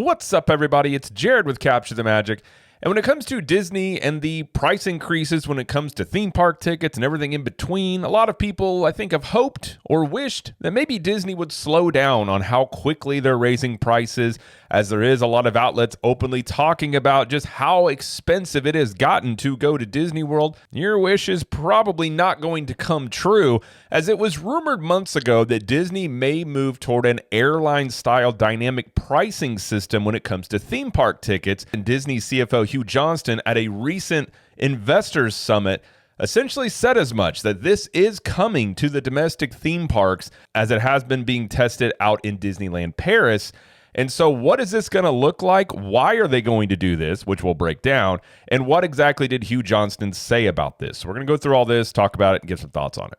What's up, everybody? It's Jared with Capture the Magic. And when it comes to Disney and the price increases when it comes to theme park tickets and everything in between, a lot of people, I think, have hoped or wished that maybe Disney would slow down on how quickly they're raising prices, as there is a lot of outlets openly talking about just how expensive it has gotten to go to Disney World. Your wish is probably not going to come true, as it was rumored months ago that Disney may move toward an airline-style dynamic pricing system when it comes to theme park tickets. And Disney CFO Hugh Johnston at a recent investors summit essentially said as much, that this is coming to the domestic theme parks as it has been being tested out in Disneyland Paris. And so what is this going to look like? Why are they going to do this, which we'll break down? And what exactly did Hugh Johnston say about this? So we're going to go through all this, talk about it, and give some thoughts on it.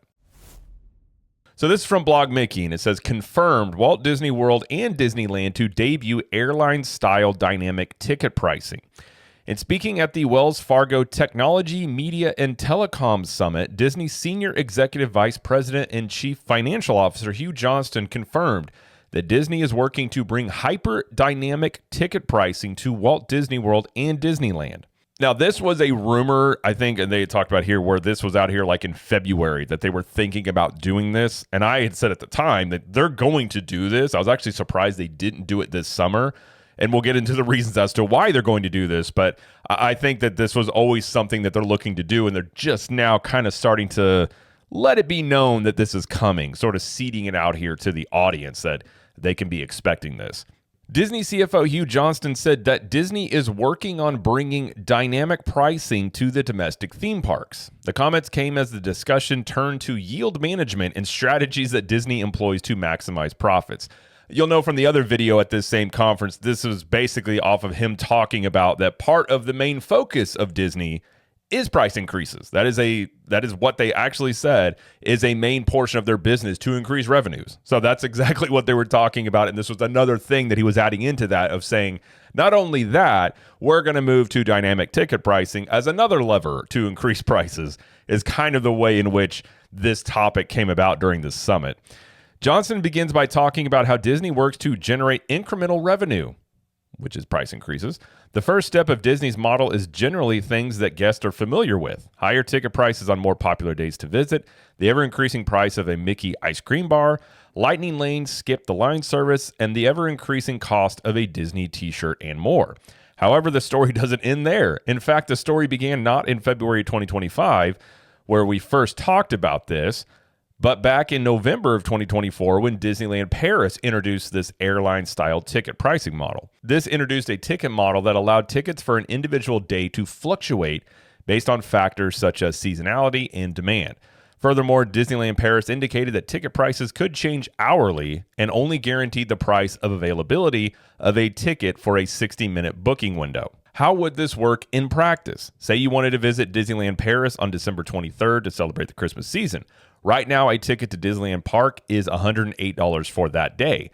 So this is from Blog Mickey, and it says, confirmed Walt Disney World and Disneyland to debut airline-style dynamic ticket pricing. And speaking at the Wells Fargo Technology, Media, and Telecom Summit, Disney Senior Executive Vice President and Chief Financial Officer Hugh Johnston confirmed that Disney is working to bring hyper-dynamic ticket pricing to Walt Disney World and Disneyland. Now, this was a rumor, I think, and they talked about here, where this was out here like in February, that they were thinking about doing this. And I had said at the time that they're going to do this. I was actually surprised they didn't do it this summer. And we'll get into the reasons as to why they're going to do this. But I think that this was always something that they're looking to do. And they're just now kind of starting to let it be known that this is coming, sort of seeding it out here to the audience that they can be expecting this. Disney CFO Hugh Johnston said that Disney is working on bringing dynamic pricing to the domestic theme parks. The comments came as the discussion turned to yield management and strategies that Disney employs to maximize profits. You'll know from the other video at this same conference, this was basically off of him talking about that part of the main focus of Disney is price increases. That is what they actually said is a main portion of their business to increase revenues. So that's exactly what they were talking about. And this was another thing that he was adding into that, of saying, not only that, we're going to move to dynamic ticket pricing as another lever to increase prices, is kind of the way in which this topic came about during this summit. Johnson begins by talking about how Disney works to generate incremental revenue, which is price increases. The first step of Disney's model is generally things that guests are familiar with: higher ticket prices on more popular days to visit, the ever-increasing price of a Mickey ice cream bar, lightning lane skip-the-line service, and the ever-increasing cost of a Disney t-shirt and more. However, the story doesn't end there. In fact, the story began not in February 2025, where we first talked about this, but back in November of 2024, when Disneyland Paris introduced this airline-style ticket pricing model. This introduced a ticket model that allowed tickets for an individual day to fluctuate based on factors such as seasonality and demand. Furthermore, Disneyland Paris indicated that ticket prices could change hourly and only guaranteed the price of availability of a ticket for a 60-minute booking window. How would this work in practice? Say you wanted to visit Disneyland Paris on December 23rd to celebrate the Christmas season. Right now, a ticket to Disneyland Park is $108 for that day.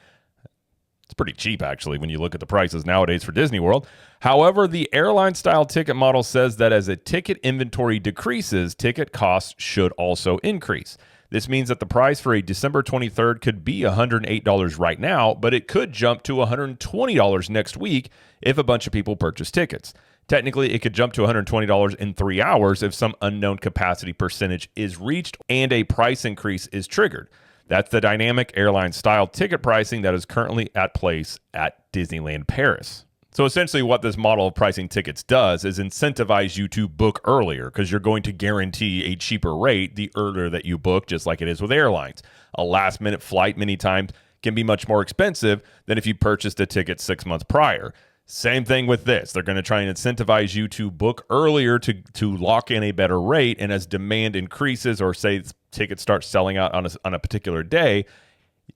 It's pretty cheap, actually, when you look at the prices nowadays for Disney World. However, the airline-style ticket model says that as a ticket inventory decreases, ticket costs should also increase. This means that the price for a December 23rd could be $108 right now, but it could jump to $120 next week if a bunch of people purchase tickets. Technically, it could jump to $120 in 3 hours if some unknown capacity percentage is reached and a price increase is triggered. That's the dynamic airline-style ticket pricing that is currently at place at Disneyland Paris. So essentially what this model of pricing tickets does is incentivize you to book earlier, because you're going to guarantee a cheaper rate the earlier that you book, just like it is with airlines. A last-minute flight many times can be much more expensive than if you purchased a ticket 6 months prior. Same thing with this. They're going to try and incentivize you to book earlier to lock in a better rate. And as demand increases, or say tickets start selling out on a particular day,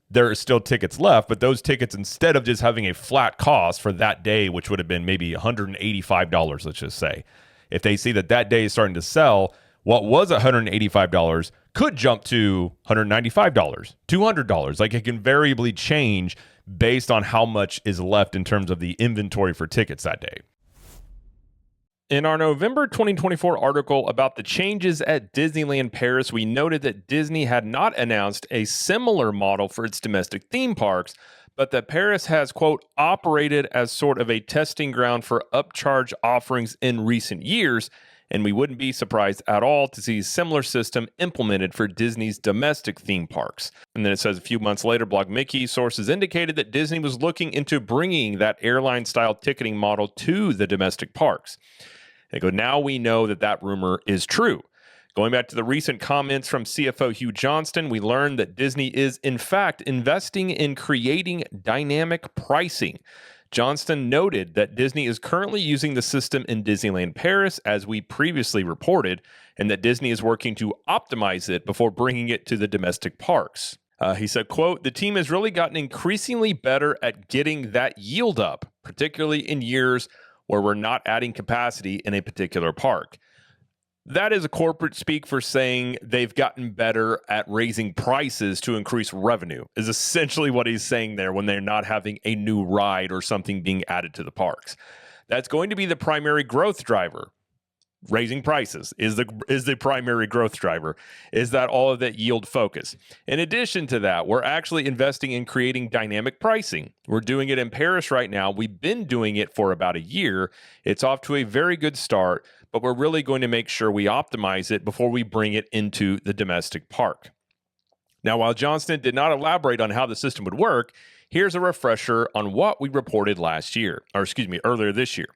there are still tickets left. But those tickets, instead of just having a flat cost for that day, which would have been maybe $185, let's just say, if they see that that day is starting to sell, what was $185 could jump to $195, $200. Like, it can variably change based on how much is left in terms of the inventory for tickets that day. In our November 2024 article about the changes at Disneyland Paris, we noted that Disney had not announced a similar model for its domestic theme parks, but that Paris has, quote, operated as sort of a testing ground for upcharge offerings in recent years, and we wouldn't be surprised at all to see a similar system implemented for Disney's domestic theme parks. And then it says a few months later, Blog Mickey sources indicated that Disney was looking into bringing that airline-style ticketing model to the domestic parks. They go, now we know that rumor is true. Going back to the recent comments from CFO Hugh Johnston, we learned that Disney is, in fact, investing in creating dynamic pricing. Johnston noted that Disney is currently using the system in Disneyland Paris, as we previously reported, and that Disney is working to optimize it before bringing it to the domestic parks. He said, quote, the team has really gotten increasingly better at getting that yield up, particularly in years where we're not adding capacity in a particular park. That is a corporate speak for saying they've gotten better at raising prices to increase revenue, is essentially what he's saying there when they're not having a new ride or something being added to the parks. That's going to be the primary growth driver. Raising prices is the primary growth driver. Is that all of that yield focus? In addition to that, we're actually investing in creating dynamic pricing. We're doing it in Paris right now. We've been doing it for about a year. It's off to a very good start, but we're really going to make sure we optimize it before we bring it into the domestic park. Now, while Johnston did not elaborate on how the system would work, here's a refresher on what we reported earlier this year.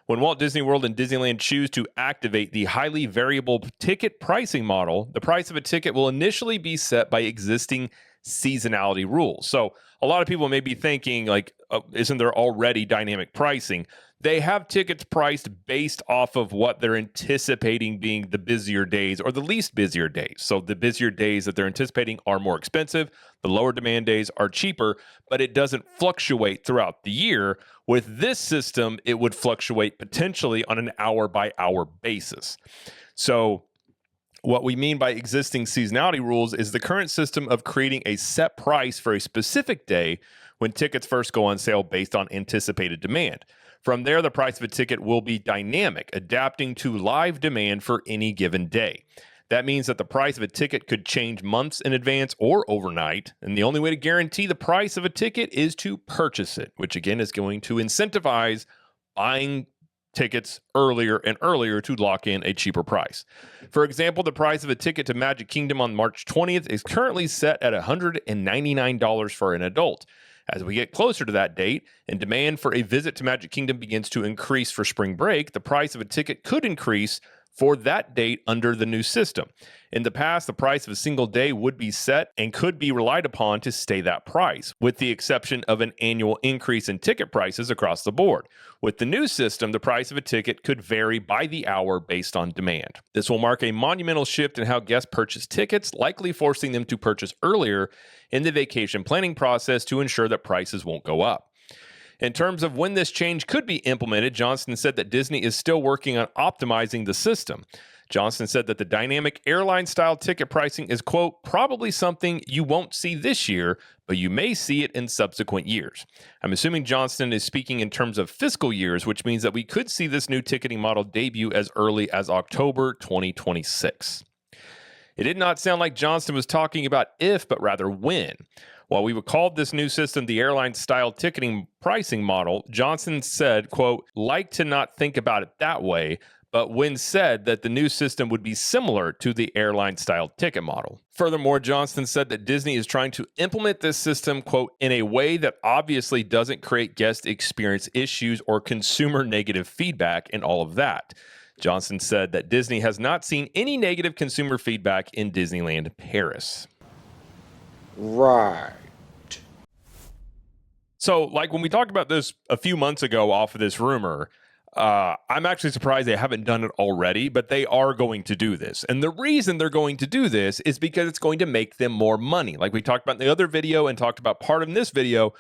When Walt Disney World and Disneyland choose to activate the highly variable ticket pricing model, the price of a ticket will initially be set by existing seasonality rules. So a lot of people may be thinking, like, isn't there already dynamic pricing? They have tickets priced based off of what they're anticipating being the busier days or the least busier days. So the busier days that they're anticipating are more expensive. The lower demand days are cheaper, but it doesn't fluctuate throughout the year. With this system, it would fluctuate potentially on an hour-by-hour basis. So what we mean by existing seasonality rules is the current system of creating a set price for a specific day when tickets first go on sale based on anticipated demand. From there, the price of a ticket will be dynamic, adapting to live demand for any given day. That means that the price of a ticket could change months in advance or overnight, and the only way to guarantee the price of a ticket is to purchase it, which again is going to incentivize buying tickets earlier and earlier to lock in a cheaper price. For example, the price of a ticket to Magic Kingdom on March 20th is currently set at $199 for an adult. As we get closer to that date and demand for a visit to Magic Kingdom begins to increase for spring break, the price of a ticket could increase for that date under the new system. In the past, the price of a single day would be set and could be relied upon to stay that price, with the exception of an annual increase in ticket prices across the board. With the new system, the price of a ticket could vary by the hour based on demand. This will mark a monumental shift in how guests purchase tickets, likely forcing them to purchase earlier in the vacation planning process to ensure that prices won't go up. In terms of when this change could be implemented, Johnston said that Disney is still working on optimizing the system. Johnston said that the dynamic airline-style ticket pricing is, quote, probably something you won't see this year, but you may see it in subsequent years. I'm assuming Johnston is speaking in terms of fiscal years, which means that we could see this new ticketing model debut as early as October 2026. It did not sound like Johnston was talking about if, but rather when. While we would call this new system the airline-style ticketing pricing model, Johnston said, quote, like to not think about it that way, but when said that the new system would be similar to the airline-style ticket model. Furthermore, Johnston said that Disney is trying to implement this system, quote, in a way that obviously doesn't create guest experience issues or consumer negative feedback and all of that. Johnston said that Disney has not seen any negative consumer feedback in Disneyland Paris. Right. So, like when we talked about this a few months ago off of this rumor, I'm actually surprised they haven't done it already, but they are going to do this. And the reason they're going to do this is because it's going to make them more money. Like we talked about in the other video and talked about part of this video,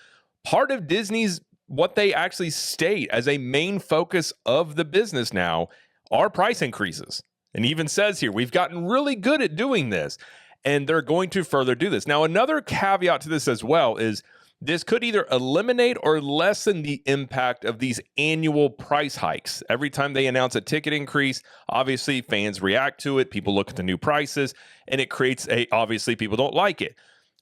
part of Disney's, what they actually state as a main focus of the business now are price increases. And even says here, we've gotten really good at doing this. And they're going to further do this. Now, another caveat to this as well is this could either eliminate or lessen the impact of these annual price hikes. Every time they announce a ticket increase, obviously fans react to it. People look at the new prices, and it creates obviously people don't like it.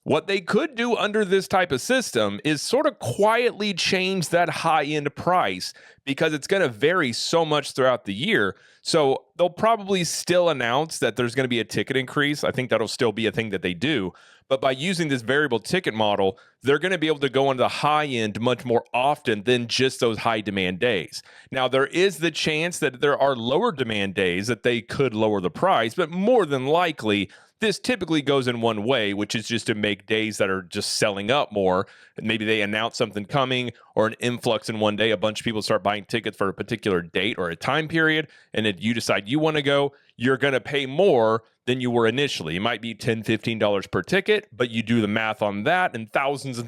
What they could do under this type of system is sort of quietly change that high-end price because it's going to vary so much throughout the year. So they'll probably still announce that there's going to be a ticket increase. I think that'll still be a thing that they do. But by using this variable ticket model, they're going to be able to go on the high end much more often than just those high demand days. Now, there is the chance that there are lower demand days that they could lower the price, but more than likely, this typically goes in one way, which is just to make days that are just selling up more. Maybe they announce something coming or an influx in one day. A bunch of people start buying tickets for a particular date or a time period, and then you decide you want to go, you're going to pay more than you were initially. It might be $10, $15 per ticket, but you do the math on that, and thousands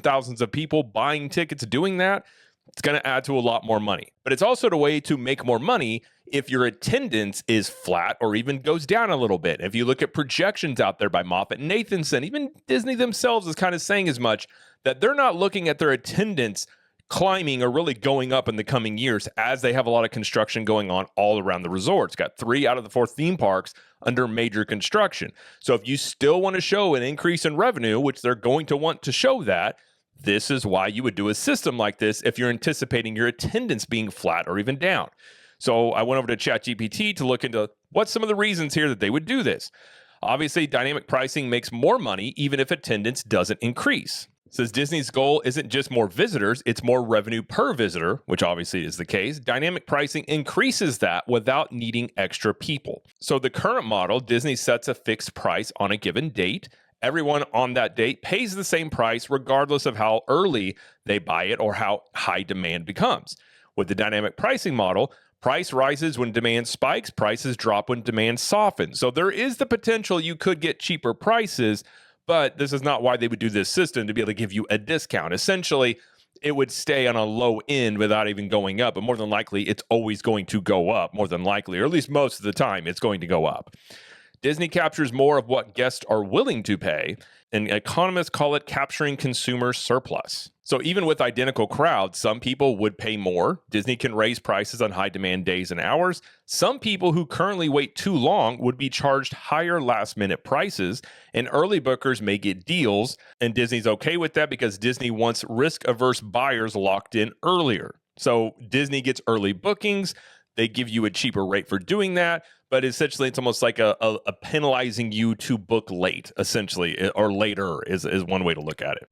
of people buying tickets doing that, it's going to add to a lot more money. But it's also the way to make more money if your attendance is flat or even goes down a little bit. If you look at projections out there by Moffett and Nathanson, even Disney themselves is kind of saying as much, that they're not looking at their attendance climbing or really going up in the coming years as they have a lot of construction going on all around the resorts. Got 3 out of the 4 theme parks under major construction. So if you still want to show an increase in revenue, which they're going to want to show that, this is why you would do a system like this if you're anticipating your attendance being flat or even down. So I went over to ChatGPT to look into what's some of the reasons here that they would do this. Obviously, dynamic pricing makes more money even if attendance doesn't increase. It says Disney's goal isn't just more visitors, it's more revenue per visitor, which obviously is the case. Dynamic pricing increases that without needing extra people. So the current model, Disney sets a fixed price on a given date. Everyone on that date pays the same price regardless of how early they buy it or how high demand becomes. With the dynamic pricing model, price rises when demand spikes, prices drop when demand softens. So there is the potential you could get cheaper prices, but this is not why they would do this system to be able to give you a discount. Essentially, it would stay on a low end without even going up, but more than likely, it's always going to go up, more than likely, or at least most of the time, it's going to go up. Disney captures more of what guests are willing to pay, and economists call it capturing consumer surplus. So even with identical crowds, some people would pay more. Disney can raise prices on high demand days and hours. Some people who currently wait too long would be charged higher last minute prices, and early bookers may get deals. And Disney's okay with that because Disney wants risk averse buyers locked in earlier. So Disney gets early bookings. They give you a cheaper rate for doing that. But essentially, it's almost like a penalizing you to book late, essentially, or later is one way to look at it.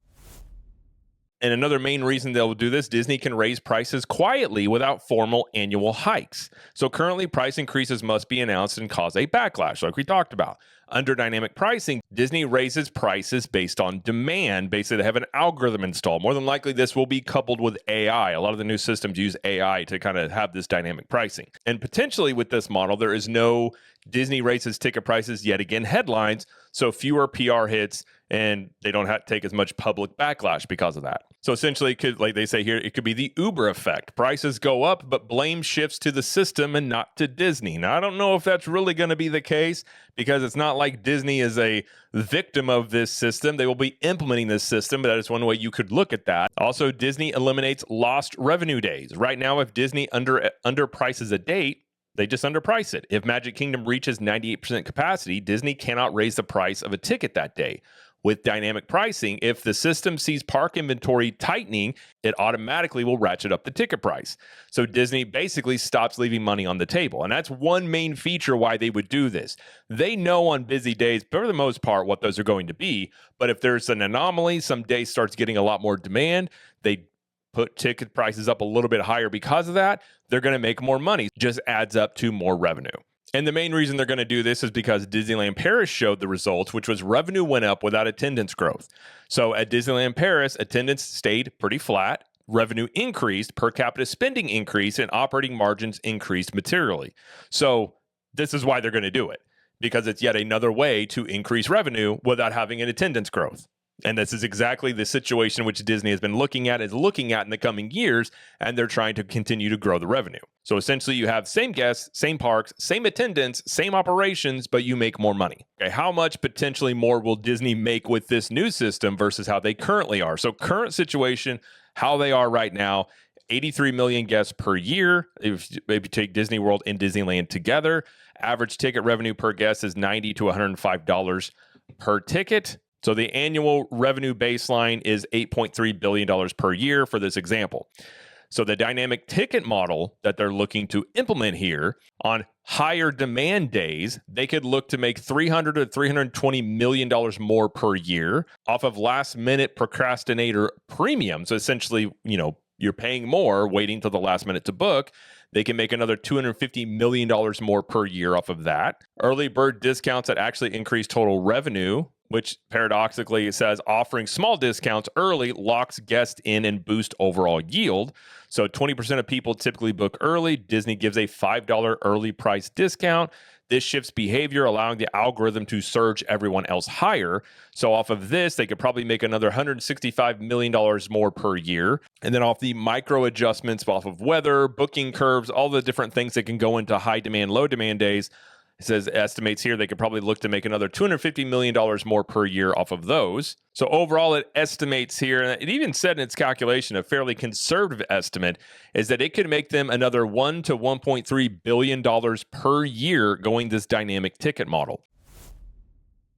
And another main reason they'll do this, Disney can raise prices quietly without formal annual hikes. So currently, price increases must be announced and cause a backlash, like we talked about. Under dynamic pricing, Disney raises prices based on demand. Basically, they have an algorithm installed. More than likely, this will be coupled with AI. A lot of the new systems use AI to kind of have this dynamic pricing. And potentially with this model, there is no Disney raises ticket prices yet again headlines, so fewer PR hits, and they don't have to take as much public backlash because of that. So essentially, like they say here, it could be the Uber effect. Prices go up, but blame shifts to the system and not to Disney. Now, I don't know if that's really going to be the case because it's not like Disney is a victim of this system. They will be implementing this system, but that is one way you could look at that. Also, Disney eliminates lost revenue days. Right now, if Disney underprices a date, they just underprice it. If Magic Kingdom reaches 98% capacity, Disney cannot raise the price of a ticket that day. With dynamic pricing, if the system sees park inventory tightening, it automatically will ratchet up the ticket price. So Disney basically stops leaving money on the table. And that's one main feature why they would do this. They know on busy days, for the most part, what those are going to be. But if there's an anomaly, some day starts getting a lot more demand, they put ticket prices up a little bit higher because of that. They're going to make more money. Just adds up to more revenue. And the main reason they're going to do this is because Disneyland Paris showed the results, which was revenue went up without attendance growth. So at Disneyland Paris, attendance stayed pretty flat, revenue increased, per capita spending increased, and operating margins increased materially. So this is why they're going to do it, because it's yet another way to increase revenue without having an attendance growth. And this is exactly the situation which Disney has been looking at in the coming years, and they're trying to continue to grow the revenue. So essentially, you have same guests, same parks, same attendance, same operations, but you make more money. Okay, how much potentially more will Disney make with this new system versus how they currently are? So current situation, how they are right now, 83 million guests per year. If you take Disney World and Disneyland together, average ticket revenue per guest is $90 to $105 per ticket. So the annual revenue baseline is $8.3 billion per year for this example. So the dynamic ticket model that they're looking to implement here on higher demand days, they could look to make $300 to $320 million more per year off of last minute procrastinator premium. So essentially, you're paying more waiting till the last minute to book. They can make another $250 million more per year off of that. Early bird discounts that actually increase total revenue, which paradoxically says offering small discounts early locks guests in and boosts overall yield. So 20% of people typically book early. Disney gives a $5 early price discount. This shifts behavior, allowing the algorithm to surge everyone else higher. So off of this, they could probably make another $165 million more per year. And then off the micro adjustments off of weather, booking curves, all the different things that can go into high demand, low demand days, it says estimates here they could probably look to make another $250 million more per year off of those. So overall, it estimates here, and it even said in its calculation, a fairly conservative estimate, is that it could make them another $1 to $1.3 billion per year going this dynamic ticket model.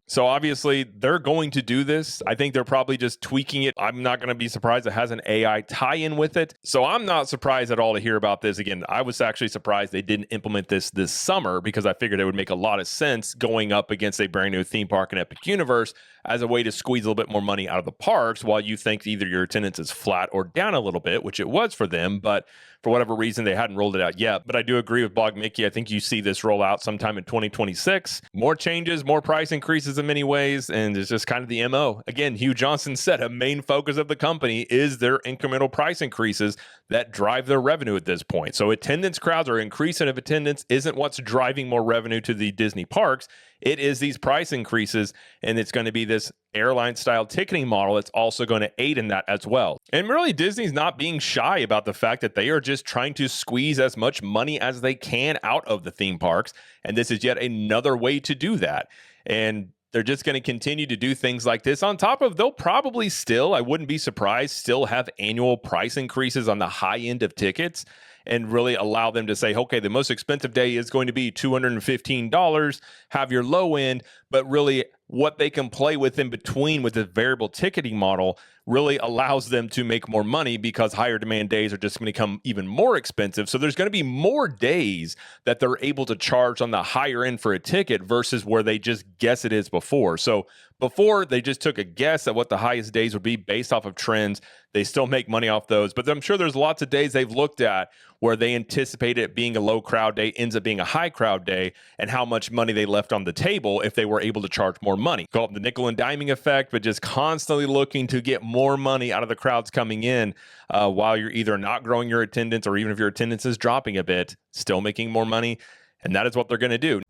So obviously, they're going to do this. I think they're probably just tweaking it. I'm not going to be surprised it has an AI tie-in with it. So I'm not surprised at all to hear about this. Again, I was actually surprised they didn't implement this summer because I figured it would make a lot of sense going up against a brand new theme park in Epic Universe as a way to squeeze a little bit more money out of the parks while you think either your attendance is flat or down a little bit, which it was for them. But for whatever reason, they hadn't rolled it out yet. But I do agree with Blog Mickey. I think you see this roll out sometime in 2026. More changes, more price increases in many ways, and it's just kind of the MO. Again, Hugh Johnston said a main focus of the company is their incremental price increases that drive their revenue at this point. So attendance crowds or increase in attendance isn't what's driving more revenue to the Disney parks. It is these price increases, and it's going to be this airline-style ticketing model that's also going to aid in that as well. And really, Disney's not being shy about the fact that they are just trying to squeeze as much money as they can out of the theme parks, and this is yet another way to do that. And they're just going to continue to do things like this. On top of, they'll probably still, I wouldn't be surprised, still have annual price increases on the high end of tickets and really allow them to say, okay, the most expensive day is going to be $215, have your low end, but really what they can play with in between with the variable ticketing model really allows them to make more money because higher demand days are just going to become even more expensive. So there's going to be more days that they're able to charge on the higher end for a ticket versus where they just guess it is before. So before, they just took a guess at what the highest days would be based off of trends. They still make money off those, but I'm sure there's lots of days they've looked at where they anticipate it being a low crowd day, ends up being a high crowd day, and how much money they left on the table if they were able to charge more money. Call it the nickel and diming effect, but just constantly looking to get more money out of the crowds coming in while you're either not growing your attendance or even if your attendance is dropping a bit, still making more money. And that is what they're going to do.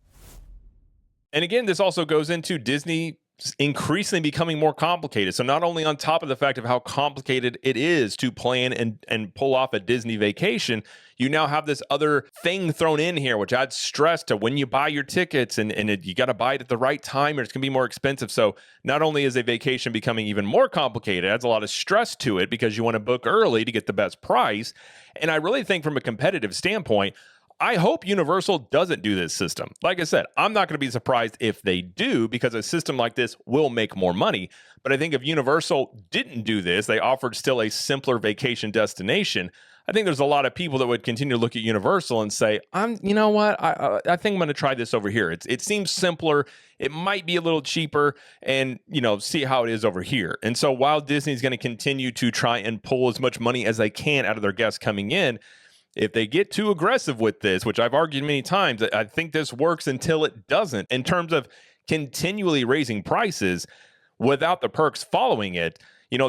And again, this also goes into Disney increasingly becoming more complicated. So not only on top of the fact of how complicated it is to plan and pull off a Disney vacation, you now have this other thing thrown in here, which adds stress to when you buy your tickets and you got to buy it at the right time or it's going to be more expensive. So not only is a vacation becoming even more complicated, it adds a lot of stress to it because you want to book early to get the best price. And I really think from a competitive standpoint, I hope Universal doesn't do this system. Like I said, I'm not going to be surprised if they do because a system like this will make more money. But I think if Universal didn't do this, they offered still a simpler vacation destination, I think there's a lot of people that would continue to look at Universal and say, you know what, I think I'm going to try this over here. It seems simpler. It might be a little cheaper and, see how it is over here. And so while Disney's going to continue to try and pull as much money as they can out of their guests coming in, if they get too aggressive with this, which I've argued many times, I think this works until it doesn't in terms of continually raising prices without the perks following it.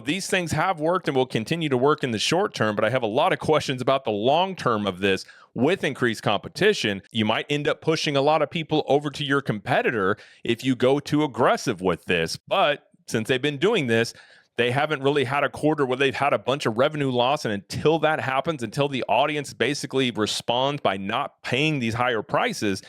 These things have worked and will continue to work in the short term, but I have a lot of questions about the long term of this with increased competition. You might end up pushing a lot of people over to your competitor if you go too aggressive with this. But since they've been doing this, they haven't really had a quarter where they've had a bunch of revenue loss. And until that happens, until the audience basically responds by not paying these higher prices,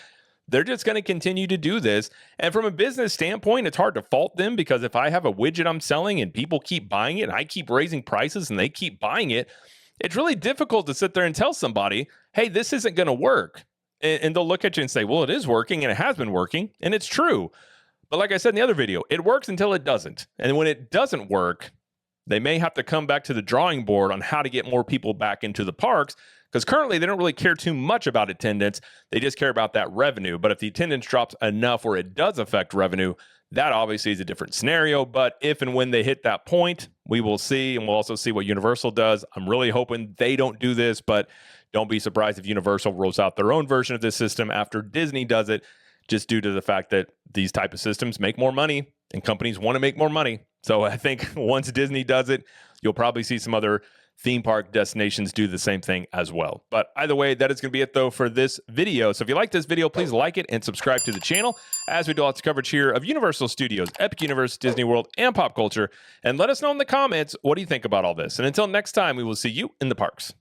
they're just going to continue to do this. And from a business standpoint, it's hard to fault them because if I have a widget I'm selling and people keep buying it and I keep raising prices and they keep buying it, it's really difficult to sit there and tell somebody, hey, this isn't going to work. And they'll look at you and say, well, it is working and it has been working. And it's true. But like I said in the other video, it works until it doesn't. And when it doesn't work, they may have to come back to the drawing board on how to get more people back into the parks, because currently they don't really care too much about attendance. They just care about that revenue. But if the attendance drops enough where it does affect revenue, that obviously is a different scenario. But if and when they hit that point, we will see. And we'll also see what Universal does. I'm really hoping they don't do this, but don't be surprised if Universal rolls out their own version of this system after Disney does it, just due to the fact that these type of systems make more money and companies want to make more money. So I think once Disney does it, you'll probably see some other theme park destinations do the same thing as well. But either way, that is going to be it though for this video. So if you like this video, please like it and subscribe to the channel as we do lots of coverage here of Universal Studios, Epic Universe, Disney World, and pop culture. And let us know in the comments, what do you think about all this? And until next time, we will see you in the parks.